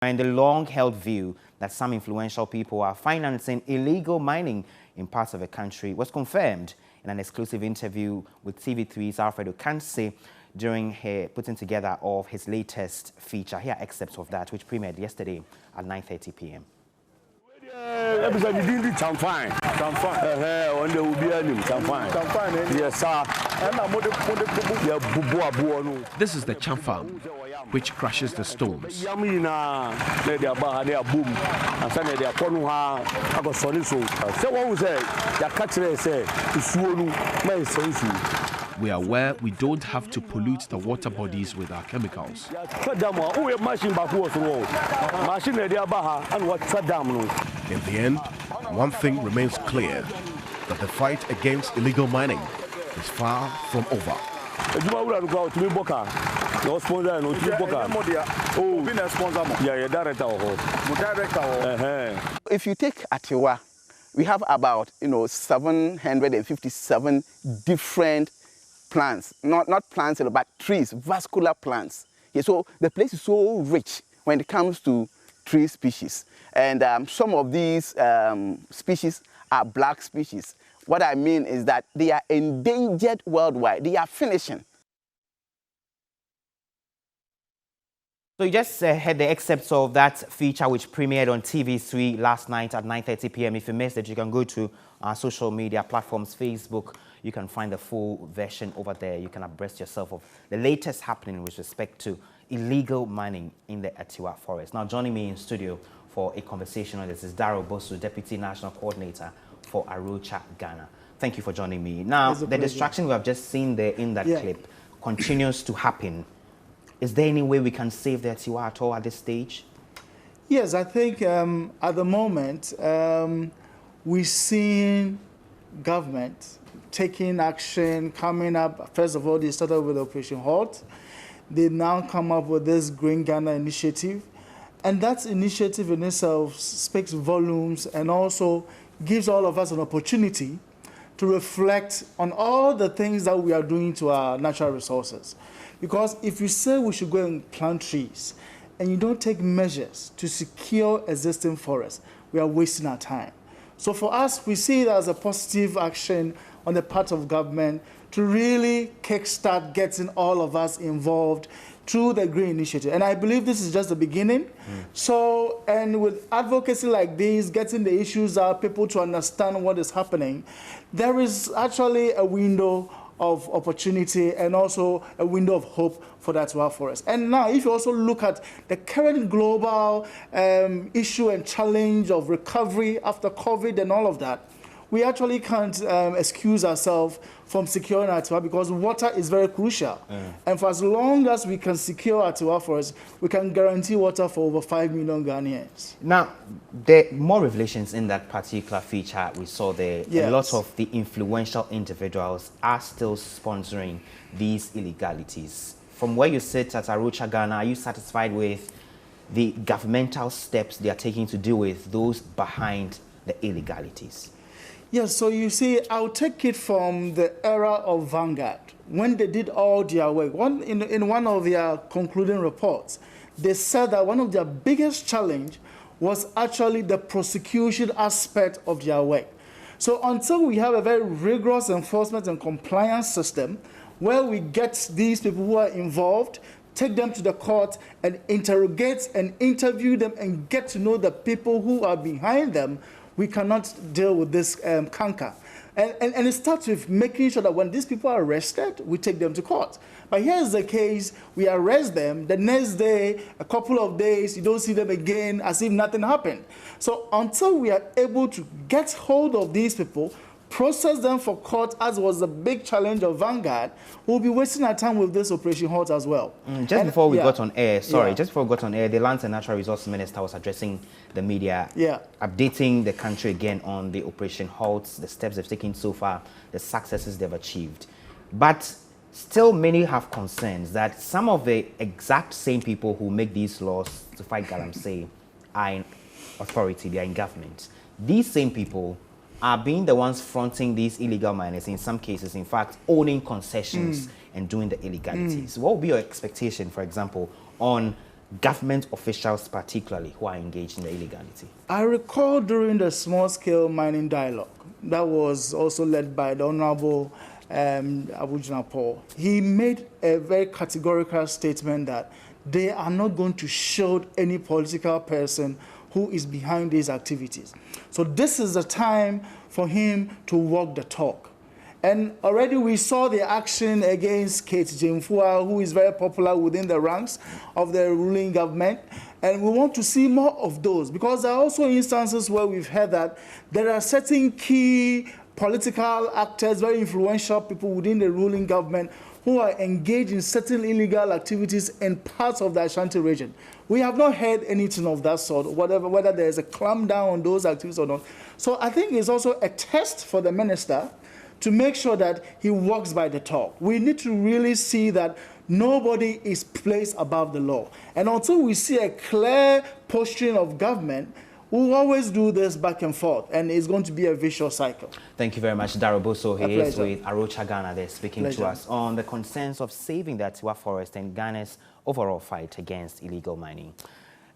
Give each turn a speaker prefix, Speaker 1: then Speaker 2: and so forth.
Speaker 1: And the long-held view that some influential people are financing illegal mining in parts of the country was confirmed in an exclusive interview with TV3's Alfredo Kanse during her putting together of his latest feature. Here are excerpts of that, which premiered yesterday at 9:30 p.m.
Speaker 2: Episode you didn't champagne. One day will be a champagne. Yes, sir.
Speaker 3: This is the chamfam, which crushes the stones. We are aware we don't have to pollute the water bodies with our chemicals. In the end, one thing remains clear, that the fight against illegal mining is far from over.
Speaker 4: If you take Atewa, we have about 757 different plants, not plants, but trees, vascular plants. Yeah, so the place is so rich when it comes to tree species. And some of these species are black species. What I mean is that they are endangered worldwide. They are finishing.
Speaker 1: So you just heard the excerpts of that feature which premiered on TV3 last night at 9:30 p.m. If you missed it, you can go to our social media platforms, Facebook. You can find the full version over there. You can abreast yourself of the latest happening with respect to illegal mining in the Atewa forest. Now, joining me in studio for a conversation on this is Darrell Bosu, Deputy National Coordinator for Arocha, Ghana. Thank you for joining me. Now, the distraction we have just seen there in that clip continues to happen. Is there any way we can save the Atewa at all at this stage?
Speaker 5: Yes, I think at the moment we're seeing government taking action, coming up. First of all, they started with Operation HALT. They now come up with this Green Ghana initiative. And that initiative in itself speaks volumes and also gives all of us an opportunity to reflect on all the things that we are doing to our natural resources. Because if you say we should go and plant trees and you don't take measures to secure existing forests, we are wasting our time. So for us, we see it as a positive action on the part of government to really kickstart getting all of us involved through the Green Initiative. And I believe this is just the beginning. So, and with advocacy like this, getting the issues out, people to understand what is happening, there is actually a window of opportunity and also a window of hope for that Atewa forest. And now, if you also look at the current global issue and challenge of recovery after COVID and all of that, we actually can't excuse ourselves from securing Atewa because water is very crucial. And for as long as we can secure Atewa forest, we can guarantee water for over 5 million Ghanaians.
Speaker 1: Now, there are more revelations in that particular feature we saw there.
Speaker 5: Yes.
Speaker 1: A lot of the influential individuals are still sponsoring these illegalities. From where you sit at Arocha, Ghana, are you satisfied with the governmental steps they are taking to deal with those behind the illegalities?
Speaker 5: Yes, so you see, I'll take it from the era of Vanguard, when they did all their work. In one of their concluding reports, they said that one of their biggest challenge was actually the prosecution aspect of their work. So until we have a very rigorous enforcement and compliance system, where we get these people who are involved, take them to the court and interrogate and interview them and get to know the people who are behind them, we cannot deal with this canker. And it starts with making sure that when these people are arrested, we take them to court. But here's the case, we arrest them, the next day, a couple of days, you don't see them again as if nothing happened. So until we are able to get hold of these people, process them for court, as was the big challenge of Vanguard, we'll be wasting our time with this Operation HALT as well.
Speaker 1: Just before we got on air, just before we got on air, the Lands and Natural Resources Minister was addressing the media, updating the country again on the Operation HALT, the steps they've taken so far, the successes they've achieved. But still many have concerns that some of the exact same people who make these laws to fight galamsey are in authority, they are in government. These same people are being the ones fronting these illegal miners, in some cases, in fact, owning concessions and doing the illegalities. What would be your expectation, for example, on government officials particularly who are engaged in the illegality?
Speaker 5: I recall during the small-scale mining dialogue that was also led by the Honorable Abujina Paul, he made a very categorical statement that they are not going to shield any political person who is behind these activities. So this is the time for him to walk the talk. And already we saw the action against Kate Jemfua, who is very popular within the ranks of the ruling government. And we want to see more of those, because there are also instances where we've heard that there are certain key political actors, very influential people within the ruling government who are engaged in certain illegal activities in parts of the Ashanti region. We have not heard anything of that sort, whether there is a clampdown on those activities or not. So I think it's also a test for the minister to make sure that he walks by the talk. We need to really see that nobody is placed above the law. And until we see a clear posturing of government, we'll always do this back and forth, and it's going to be a vicious cycle.
Speaker 1: Thank you very much, Daroboso. He is with Arocha Ghana there, speaking
Speaker 5: Pleasure.
Speaker 1: to us on the concerns of saving the Atewa forest and Ghana's overall fight against illegal mining.